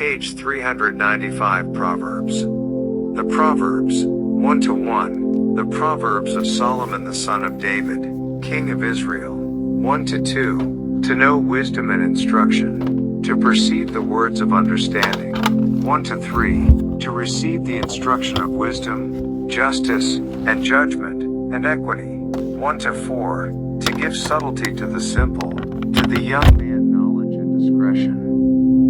Page 395 Proverbs. The Proverbs, 1-1. The Proverbs of Solomon the son of David, king of Israel. 1-2. To know wisdom and instruction. To perceive the words of understanding. 1-3. To receive the instruction of wisdom, justice, and judgment, and equity. 1-4. To give subtlety to the simple, to the young man knowledge and discretion.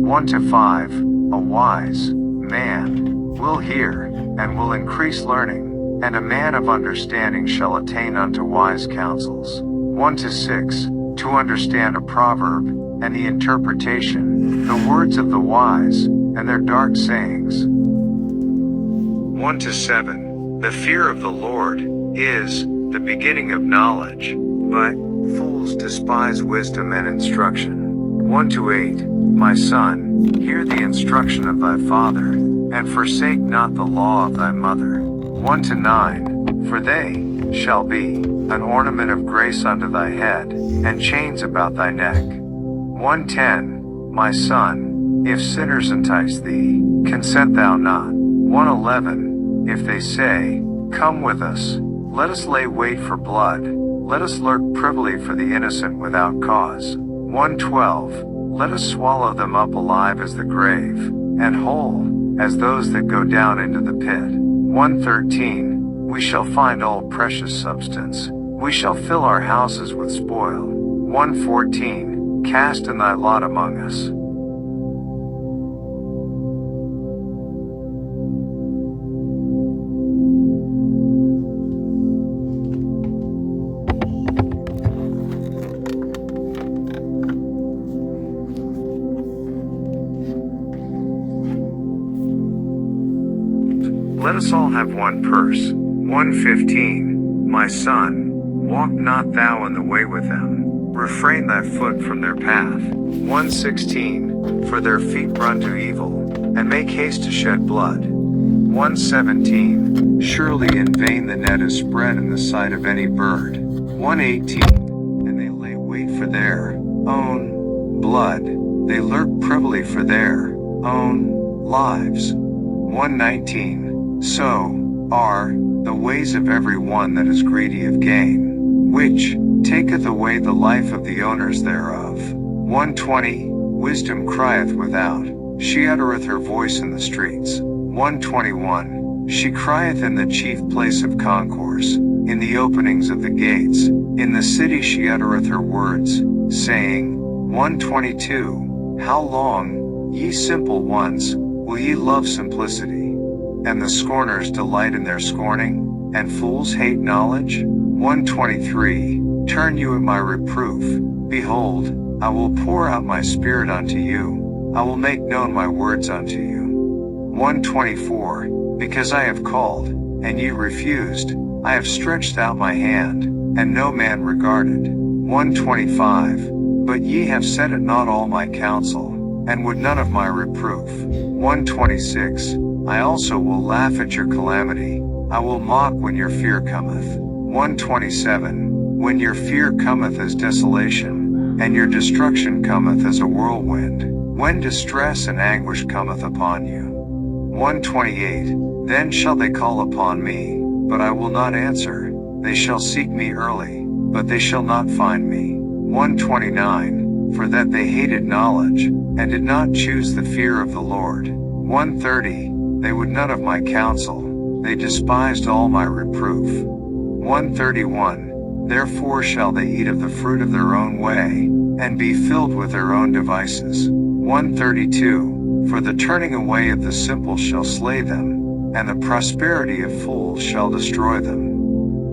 1-5. A wise man will hear, and will increase learning, and a man of understanding shall attain unto wise counsels. 1-6. To understand a proverb, and the interpretation, the words of the wise, and their dark sayings. 1-7. The fear of the Lord is the beginning of knowledge, but fools despise wisdom and instruction. 1-8. My son, hear the instruction of thy father, and forsake not the law of thy mother. 1-9. For they shall be an ornament of grace unto thy head, and chains about thy neck. 1-10. My son, if sinners entice thee, consent thou not. 1-11. If they say, Come with us, let us lay wait for blood, let us lurk privily for the innocent without cause. 1-12. Let us swallow them up alive as the grave, and whole as those that go down into the pit. 1-13. We shall find all precious substance, we shall fill our houses with spoil. 1-14. Cast in thy lot among us. Let us all have one purse. 1-15. My son, walk not thou in the way with them, refrain thy foot from their path. 1-16. For their feet run to evil, and make haste to shed blood. 1-17. Surely in vain the net is spread in the sight of any bird. 1-18. And they lay wait for their own blood, they lurk privily for their own lives. 1-19. So are the ways of every one that is greedy of gain, which taketh away the life of the owners thereof. 1-20. Wisdom crieth without, she uttereth her voice in the streets. 1-21. She crieth in the chief place of concourse, in the openings of the gates, in the city she uttereth her words, saying. 1-22. How long, ye simple ones, will ye love simplicity? And the scorners delight in their scorning, and fools hate knowledge? 1-23. Turn you at my reproof, behold, I will pour out my spirit unto you, I will make known my words unto you. 1-24. Because I have called, and ye refused, I have stretched out my hand, and no man regarded. 1-25. But ye have set at naught all my counsel, and would none of my reproof. 1-26. I also will laugh at your calamity, I will mock when your fear cometh. 1-27. When your fear cometh as desolation, and your destruction cometh as a whirlwind, when distress and anguish cometh upon you. 1-28. Then shall they call upon me, but I will not answer, they shall seek me early, but they shall not find me. 1-29. For that they hated knowledge, and did not choose the fear of the Lord. 1-30. They would none of my counsel, they despised all my reproof. 1-31. Therefore shall they eat of the fruit of their own way, and be filled with their own devices. 1-32. For the turning away of the simple shall slay them, and the prosperity of fools shall destroy them.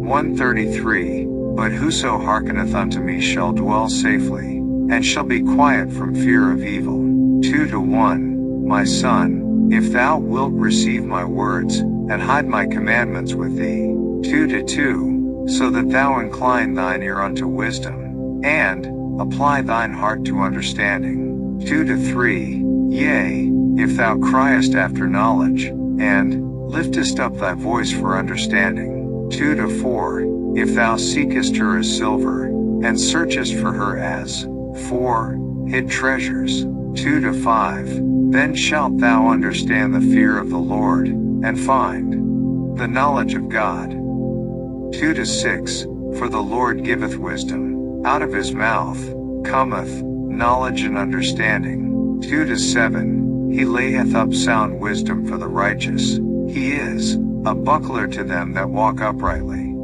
1-33. But whoso hearkeneth unto me shall dwell safely, and shall be quiet from fear of evil. 2-1. My son, if thou wilt receive my words, and hide my commandments with thee. 2-2. So that thou incline thine ear unto wisdom, and apply thine heart to understanding. 2-3. Yea, if thou criest after knowledge, and liftest up thy voice for understanding. 2-4. If thou seekest her as silver, and searchest for her as for hid treasures. 2-5. Then shalt thou understand the fear of the Lord, and find the knowledge of God. 2-6. For the Lord giveth wisdom, out of his mouth cometh knowledge and understanding. 2-7. He layeth up sound wisdom for the righteous, he is a buckler to them that walk uprightly.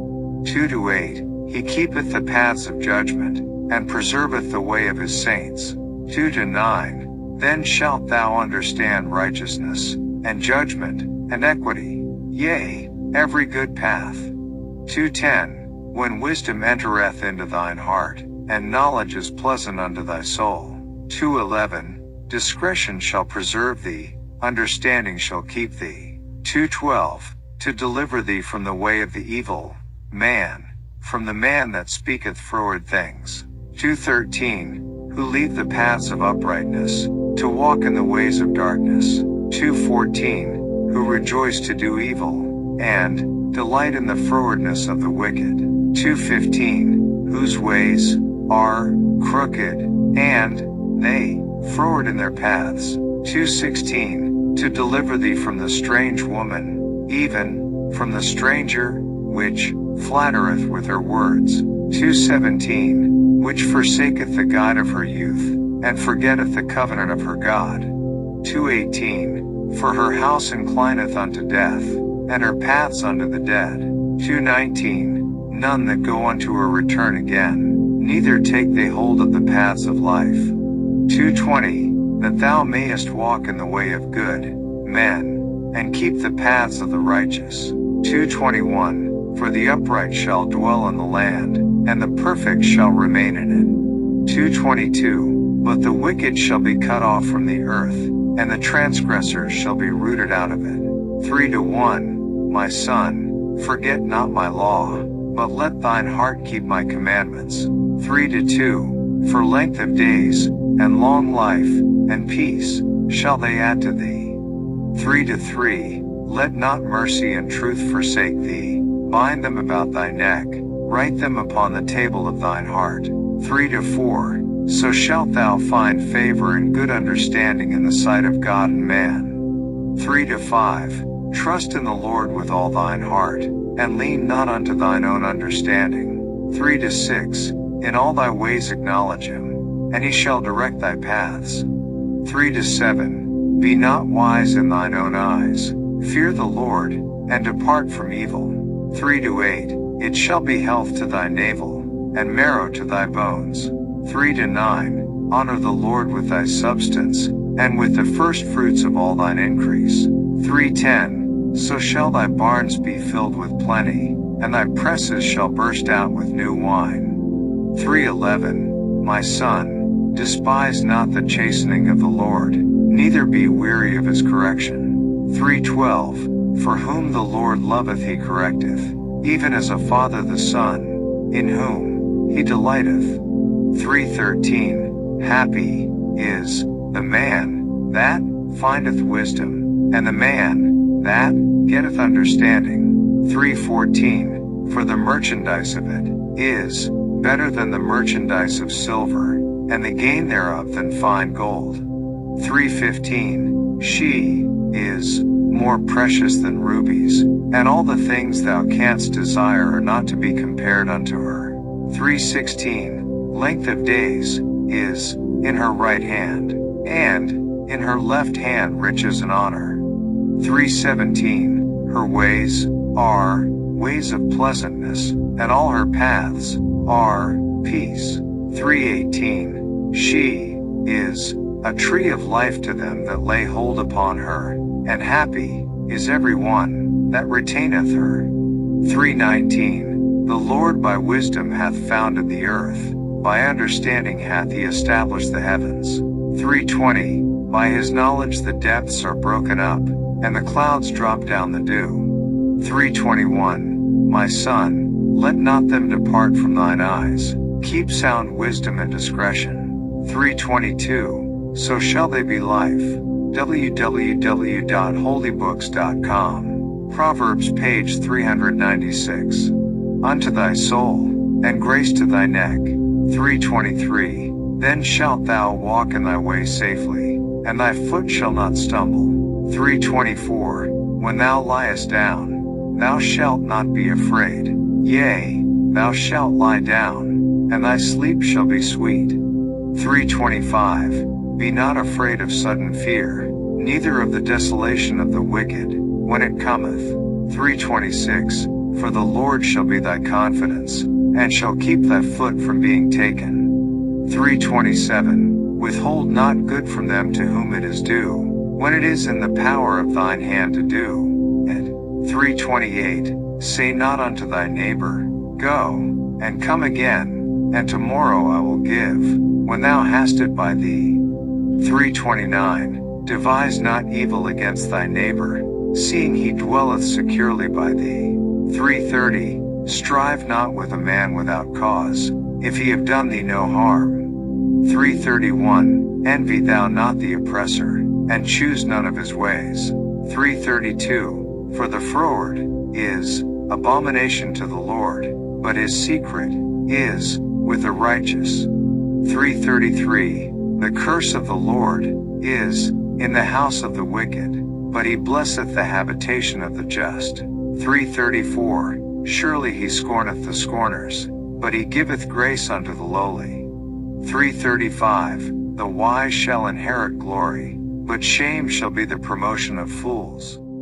2-8. He keepeth the paths of judgment, and preserveth the way of his saints. 2-9. Then shalt thou understand righteousness, and judgment, and equity, yea, every good path. 2-10. When wisdom entereth into thine heart, and knowledge is pleasant unto thy soul. 2-11. Discretion shall preserve thee, understanding shall keep thee. 2-12. To deliver thee from the way of the evil man, from the man that speaketh froward things. 2-13. Who leave the paths of uprightness, to walk in the ways of darkness. 2-14. Who rejoice to do evil, and delight in the frowardness of the wicked. 2-15. Whose ways are crooked, and they froward in their paths. 2-16. To deliver thee from the strange woman, even from the stranger, which flattereth with her words. 2-17. Which forsaketh the God of her youth, and forgetteth the covenant of her God. 2-18. For her house inclineth unto death, and her paths unto the dead. 2-19. None that go unto her return again, neither take they hold of the paths of life. 2-20. That thou mayest walk in the way of good men, and keep the paths of the righteous. 2-21. For the upright shall dwell in the land, and the perfect shall remain in it. 2-22. But the wicked shall be cut off from the earth, and the transgressors shall be rooted out of it. 3-1. My son, forget not my law, but let thine heart keep my commandments. 3-2. For length of days, and long life, and peace, shall they add to thee. 3-3. Let not mercy and truth forsake thee, bind them about thy neck, write them upon the table of thine heart. 3-4. So shalt thou find favor and good understanding in the sight of God and man. 3-5. Trust in the Lord with all thine heart, and lean not unto thine own understanding. 3-6. In all thy ways acknowledge him, and he shall direct thy paths. 3-7. Be not wise in thine own eyes, fear the Lord, and depart from evil. 3-8. It shall be health to thy navel, and marrow to thy bones. 3-9. Honor the Lord with thy substance, and with the first fruits of all thine increase. 3-10. So shall thy barns be filled with plenty, and thy presses shall burst out with new wine. 3-11. My son, despise not the chastening of the Lord, neither be weary of his correction. 3-12. For whom the Lord loveth he correcteth, even as a father the son, in whom he delighteth. 3-13. Happy is the man that findeth wisdom, and the man that getteth understanding. 3-14. For the merchandise of it is better than the merchandise of silver, and the gain thereof than fine gold. 3-15. She is more precious than rubies, and all the things thou canst desire are not to be compared unto her. 3-16. Length of days is in her right hand, and in her left hand riches and honor. 3-17. Her ways are ways of pleasantness, and all her paths are peace. 3-18. She is a tree of life to them that lay hold upon her, and happy is every one that retaineth her. 3-19. The Lord by wisdom hath founded the earth, by understanding hath he established the heavens. 3-20. By his knowledge the depths are broken up, and the clouds drop down the dew. 3-21. My son, let not them depart from thine eyes, keep sound wisdom and discretion. 3-22. So shall they be life. www.holybooks.com. Proverbs page 396. Unto thy soul, and grace to thy neck. 3-23. Then shalt thou walk in thy way safely, and thy foot shall not stumble. 3:24. When thou liest down, thou shalt not be afraid. Yea, thou shalt lie down, and thy sleep shall be sweet. 3:25. Be not afraid of sudden fear, neither of the desolation of the wicked, when it cometh. 3:26. For the Lord shall be thy confidence, and shall keep thy foot from being taken. 3:27. Withhold not good from them to whom it is due, when it is in the power of thine hand to do it. 3:28. Say not unto thy neighbor, Go, and come again, and tomorrow I will give, when thou hast it by thee. 3:29. Devise not evil against thy neighbor, seeing he dwelleth securely by thee. 3:30. Strive not with a man without cause, if he have done thee no harm. 3:31. Envy thou not the oppressor, and choose none of his ways. 3:32. For the froward is abomination to the Lord, but his secret is with the righteous. 3:33. The curse of the Lord is in the house of the wicked, but he blesseth the habitation of the just. 3:34. Surely he scorneth the scorners, but he giveth grace unto the lowly. 3:35. The wise shall inherit glory, but shame shall be the promotion of fools.